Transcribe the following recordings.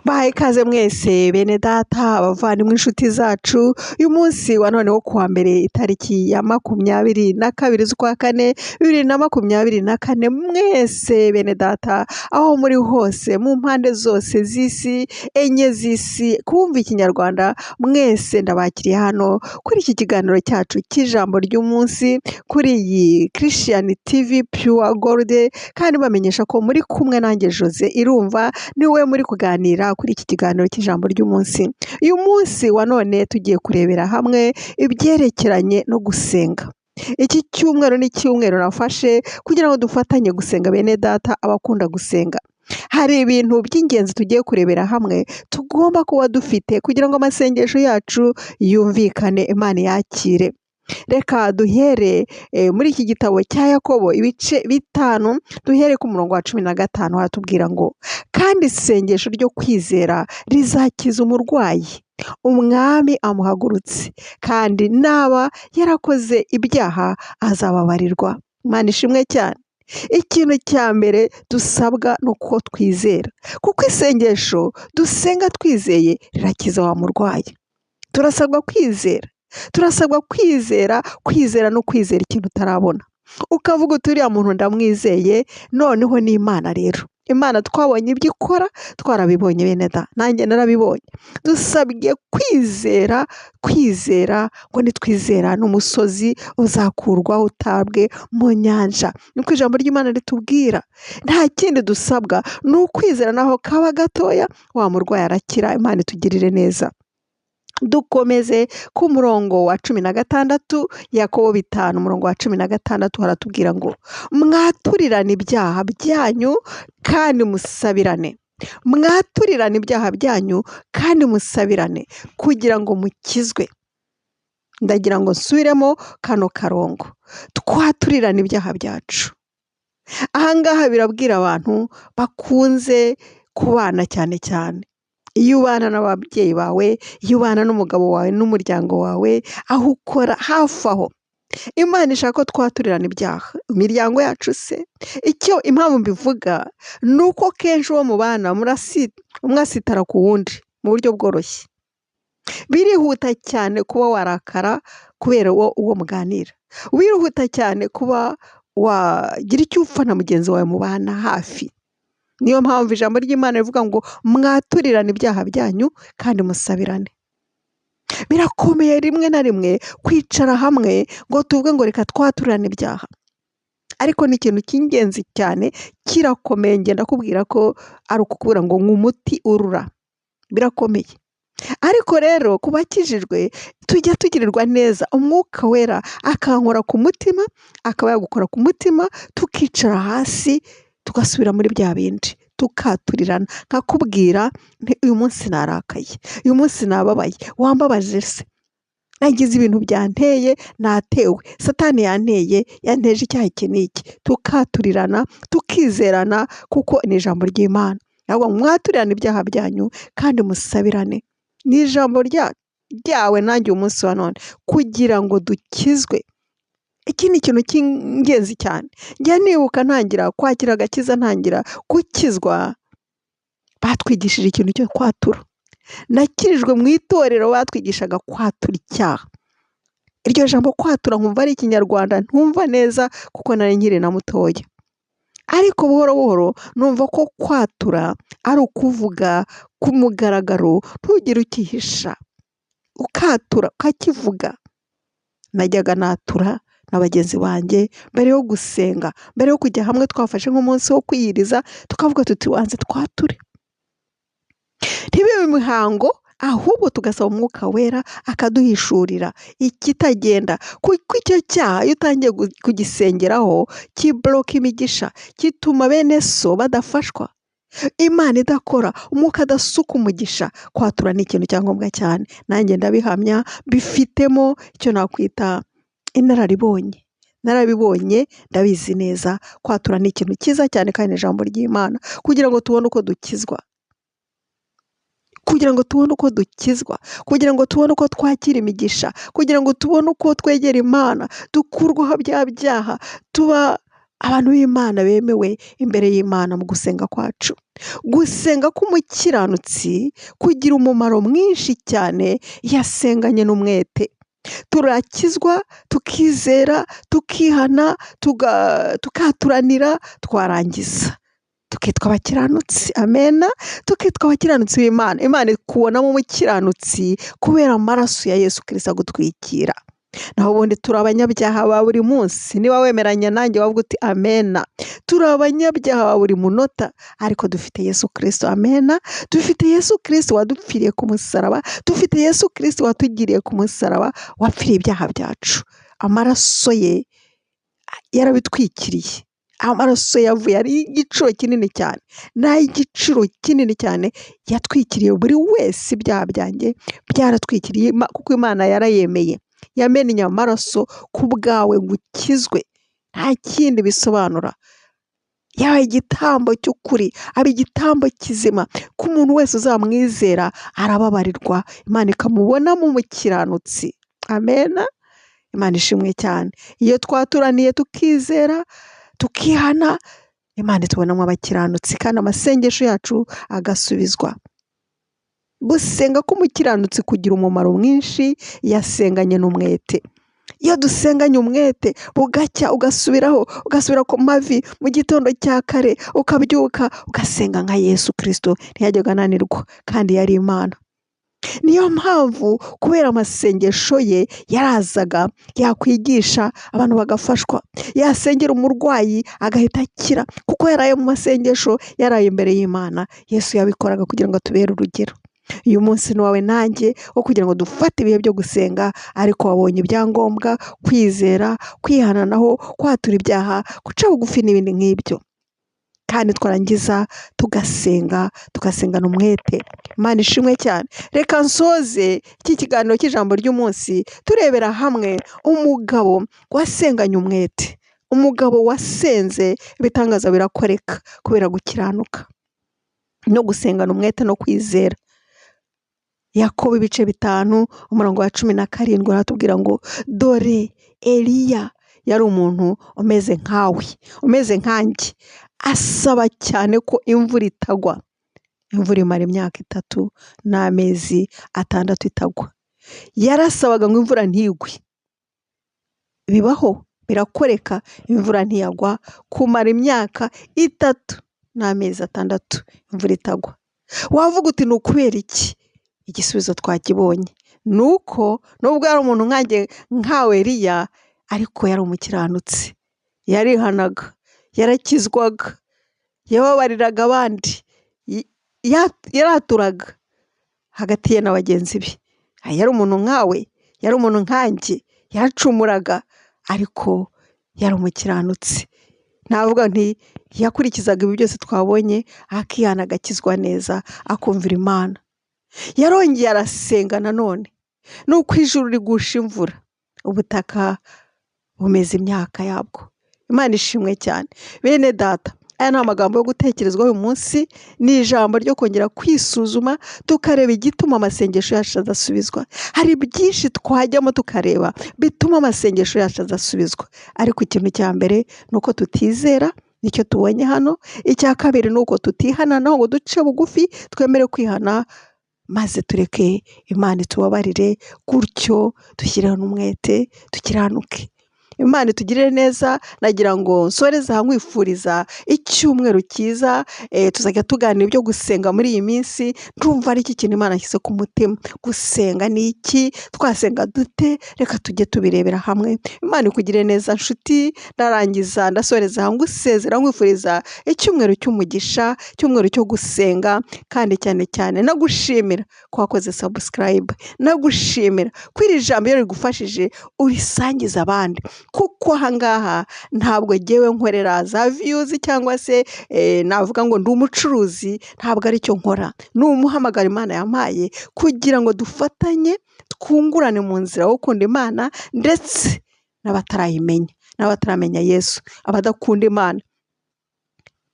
Bahaye ikaze mwese bene data abavandimwe inshuti zacu uyu munsi wa none wo kuwa mbere itariki ya 22 z'ukwa kane 2024 mwese bene data aho muri hose mu mpande zose z'isi enye z'isi kumva ikinyarwanda mwese ndabakiriye hano kuri iki kiganiro cyacu cy'ijambo ry'umunsi kuri iyi Christian TV Pure Gold kandi bamenyesha ko muri kumwe nanjye Jose Irumva niwe muri kuganira kuri iki kiganiro cy'ijambo ry'umunsi. Uyu munsi wa none tugiye kurebera hamwe ibyerekeranye no gusenga. Iki cyumweru ni cyumweru nafashe kugira ngo dufatanye gusenga bene data abakunda gusenga. Hari ibintu by'ingenzi tugiye kurebera hamwe tugomba kuba dufite kugira ngo amasengesho yacu yumvikane Imana yakire. Reka duhere muri iki gitabo cya Yakobo ibice 5 duhere ku murongo wa 15 hatubwira ngo kandi isengesho ryo kwizera rizakiza umurwayi umwami amuhagurutse kandi naba yarakoze ibyaha azababarirwa. Imana ishimwe cyane. Ikintu cya mbere dusabwa nuko twizera kuko isengesho dusenga twizeye rirakiza wa murwayi. Turasabwa kwizera no kwizera ikintu utarabona ukavuga uti uriya muntu ndamwizeye noneho ni Imana. Rero Imana twabonye ibyo ikora twarabibonye bene da nanjye narabibonye. Dusabye kwizera ngo nitwizera n'umusozi uzakurwaho utabwe mu nyanja niko ijambo ry'Imana ritubwira. Nta kindi dusabwa ni ukwizera naho kaba gatoya wa murwayi arakira. Imana itugirire neza. Dukomeze ku murongo wa 16 Yakobo 5 umurongo wa 16 haratubwira ngo mwaturirane ibyaha byanyu kandi musabirane. Mwaturirane ibyaha byanyu kandi musabirane kugira ngo mukizwe. Ndagira ngo nsubiremo kano karongo twaturirane ibyaha byacu. Ahangaha birabwira abantu bakunze kubana cyane iyo ubana n'ababyeyi bawe, iyo ubana n'umugabo wawe n'umuryango wawe, aho ukora hafi aho. Imana ishaka ko twaturirana ibyaha imiryango yacu se. Icyo impamvu mbivuga ni uko kenshi uwo mubana umwasitara ku wundi mu buryo bworoshye. Birihuta cyane kuba warakara kubera uwo muganira. Birihuta cyane kuba wagira icyo upfa na mugenzi wawe mubana hafi. Niyo mpamvu ijambo ry'Imana rivuga ngo mwaturirane ibyaha byanyu kandi musabirane. Birakomeye rimwe na rimwe kwicara hamwe ngo tuvuge ngo reka twaturirane ibyaha, ariko ni ikintu cy'ingenzi cyane kirakomeye. Ngenda kubwira ko ari ukukubura ngo nk'umuti urura. Birakomeye. Ariko rero kubakijijwe tujya tugirirwa neza umwuka wera akankora ku mutima akaba yagukora ku mutima tukicara hasi tugasubira muri bya bindi tukaturirana. Nkakubwira uyu munsi narakaye, uyu munsi nababaye, wambabaje se, nagize ibintu byanteye, natewe, Satani yanteje icyaha iki n'iki. Tukaturirana tukizerana kuko ni ijambo ry'Imana. Ahubwo mwaturirane ibyaha byanyu kandi musabirane. Ni ijambo ryawe nanjye uyu munsi wa none kugira ngo dukizwe. Iki ni ikintu cy'ingenzi cyane. Njya nibuka ntangira kwakira agakiza, ntangira gukizwa, batwigishije ikintu cyo kwatura. Nakirijwe mu itorero batwigishaga kwatura icyaha. Iryo jambo kwatura nkumva ari ikinyarwanda ntumva neza kuko nari nkiri na mutoya. Ariko buhoro buhoro numva ko kwatura ari ukuvuga ku mugaragaro, ntugire ukihisha, ukatura ukakivuga. Najyaga natura na bagenzi banjye mbere yo gusenga, mbere yo kujya hamwe twafashe nk'umunsi wo kwiyiriza tukavuga tuti wanze twature. Ntibibe imihango ahubwo tugasaba umwuka wera akaduhishurira ikitagenda. Kuko icyo cyaha iyo utangiye kugisengeraho kibloka imigisha, kituma bene so badafashwa, Imana idakora, umwuka adasuka umugisha. Kwatura ni ikintu cyangombwa cyane. Nanjye ndabihamya bifitemo icyo nakwita inararibonye. Narabibonye ndabizi neza. Kwatura ni ikintu cyiza cyane kandi ijambo ry'Imana kugira ngo tubone uko dukizwa, kugira ngo tubone uko twakira imigisha, kugira ngo tubone uko twegera Imana, dukurwaho bya byaha, tuba abantu b'Imana bemewe imbere y'Imana mu gusenga kwacu. gusenga k'umukiranutsi kugira umumaro mwinshi cyane iyo asenganye n'umwete. Turakizwa, tukizera, tukihana, tukaturanira, twarangiza tukitwa abakiranutsi. Amena. Tukitwa abakiranutsi b'Imana. Imana ikubonamo umukiranutsi kubera amaraso ya Yesu Kristo agutwikira. Naho ubundi turi abanyabyaha ba buri munsi. Niba wemeranya nanjye wavuga uti amena. Turi abanyabyaha ba buri munota, ariko dufite Yesu Kristo. Amena. Dufite Yesu Kristo wadupfiriye ku musaraba. Dufite Yesu Kristo watugiriye ku musaraba, wapfiriye ibyaha byacu. Amaraso ye yarabitwikiriye. Amaraso yavuye ari igiciro kinini cyane. N'ay'igiciro kinini cyane yatwikiriye buri wese. Ibyaha byanjye byaratwikiriye kuko Imana yarayemeye. Yamennye amaraso ku bwawe ngo ukizwe. Nta kindi bisobanura. Yabaye igitambo cy'ukuri, aba igitambo kizima. Ku muntu wese uzamwizera arababarirwa, Imana ikamubonamo umukiranutsi. Amena. Imana ishimwe cyane. Iyo twaturaniye tukizera, tukihana, Imana itubonamo abakiranutsi kandi amasengesho yacu agasubizwa. Gusenga k'umukiranutsi kugira umumaro mwinshi yasenganye n'umwete. Iyo dusenganye umwete bugacya ugasubira ku mavi mu gitondo cya kare, ukabyuka ugasenga nka Yesu Kristo, ntiyajyaga ananirwa kandi yari Imana. Niyo mpamvu kubera amasengesho ye yarazaga, yakwigisha abantu bagafashwa, yasengera umurwayi agahita akira kuko yaraye mu masengesho, yaraye imbere y'Imana. Yesu yabikoraga kugira ngo atubere urugero. Uyu munsi ni wawe nanjye wo kugira ngo dufate ibihe byo gusenga, ariko wabonye ibyangombwa, kwizera, kwihananaho, kwatura ibyaha, guca bugufi n'ibindi nk'ibyo. Kandi twarangiza tugasengana umwete. Imana ishimwe cyane. Reka nsoze iki kiganiro cy'ijambo ry'umunsi turebera hamwe umugabo wasenganye umwete. Umugabo wasenze ibitangaza birakoreka kubera gukiranuka no gusengana umwete no kwizera. Yakobo ibice 5 umurongo wa 17 aratubwira ngo dore Eliya yari umuntu umeze nkawe, umeze nkanjye, asaba cyane ko imvura itagwa. Imvura imara imyaka 3 n'amezi 6 itagwa. Yarasabaga ngo imvura ntigwe. Bibaho, birakoreka, imvura ntiyagwa kumara imyaka 3 n'amezi 6 imvura itagwa. Wavuga uti ni ukubera iki? Igisubizo twakibonye. Nuko nubwo yari umuntu nkawe Eliya, ariko yari umukiranutsi. Yarihanaga, yarakizwaga, yababariraga abandi, yaraturaga hagati ye na bagenzi be. Yari umuntu nkawe, yari umuntu nkanjye, yaracumuraga, ariko yari umukiranutsi. Navuga nti yakurikizaga ibi byose twabonye, akihana, agakizwa neza, akumvira Imana. Yarongeye arasenga nanone. Nuko ijuru rigusha imvura, ubutaka bumeze imyaka yabwo. Imana ishimwe cyane. Bene data, aya ni amagambo yo gutekerezwaho uyu munsi. Ni ijambo ryo kongera kwisuzuma, tukareba igituma amasengesho yacu adasubizwa. Hari byinshi twajyamo tukareba bituma amasengesho yacu adasubizwa, ariko ikintu cya mbere ni uko tutizera. Nicyo tubonye hano. Icya kabiri ni uko tutihana, naho ngo duce bugufi twemere kwihana, maze tureke Imana itubabarire, gutyo dushyireho n'umwete, dukiranuke. Imana itugirire neza. Nagira ngo nsoreze aha nkwifuriza icyumweru cyiza. Tuzajya tuganira ibyo gusenga muri iyi minsi. Ndumva ari iki kintu Imana yashyize ku mutima. Gusenga ni iki? Twasenga dute? Reka tujye tubirebera hamwe. Imana ikugirire neza nshuti. Ndarangiza ndasoreza aha ngusezera nkwifuriza icyumweru cy'umugisha, icyumweru cyo gusenga, kandi cyane cyane nagushimira ko wakoze subscribe. Nagushimira ko iri jambo iyo rigufashije urisangiza abandi, kuko ahangaha ntabwo ngewe nkorera za views cyangwa se navuga ngo ndi umucuruzi. Ntabwo ari cyo nkora. Ni umuhamagaro Imana yampaye kugira ngo dufatanye, twungurane mu nzira yo gukunda Imana, ndetse n'abatarayimenya, n'abataramenya Yesu, abadakunda Imana,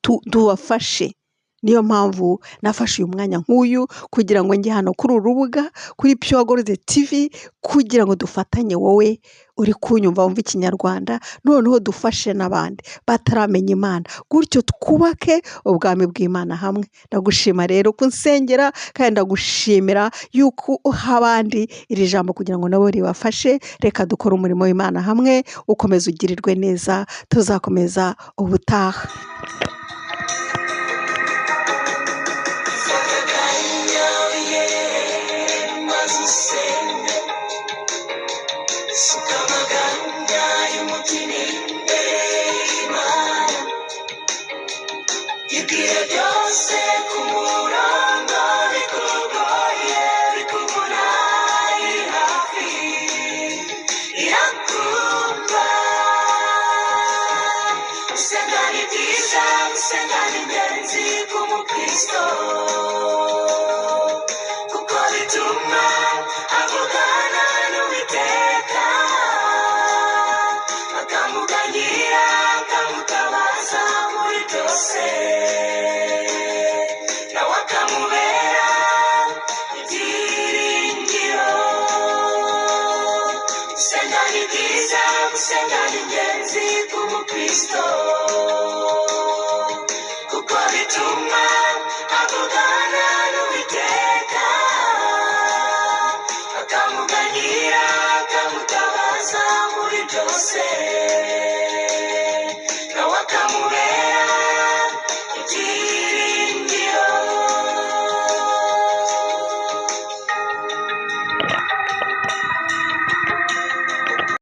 tubafashe. Niyo mpamvu nafashe uyu mwanya nk'uyu kugira ngo njye hano kuri uru rubuga, kuri Pure Gold TV, kugira ngo dufatanye, wowe uri kunyumva wumva ikinyarwanda, noneho dufashe n'abandi bataramenya Imana, gutyo twubake ubwami bw'Imana hamwe. Ndagushima rero kunsengera kandi ndagushimira yuko uha abandi iri jambo kugira ngo nabo ribafashe. Reka dukore umurimo w'Imana hamwe, ukomeze ugirirwe neza, tuzakomeza ubutaha. Ibwire byose ku murongo bikugoye bikubura iri hafi irakumva. Gusenga ni byiza, gusenga ni ingenzi ku mukristo, kuko bituma avugana n'Uwiteka, akamuganyira akamutabaza muri byose, nawe akamubera ibyiringiro. Gusenga ni byiza, gusenga ni ingenzi ku mukristo, kuko bituma avugana n'Uwiteka, akamuganyira akamutabaza muri byose.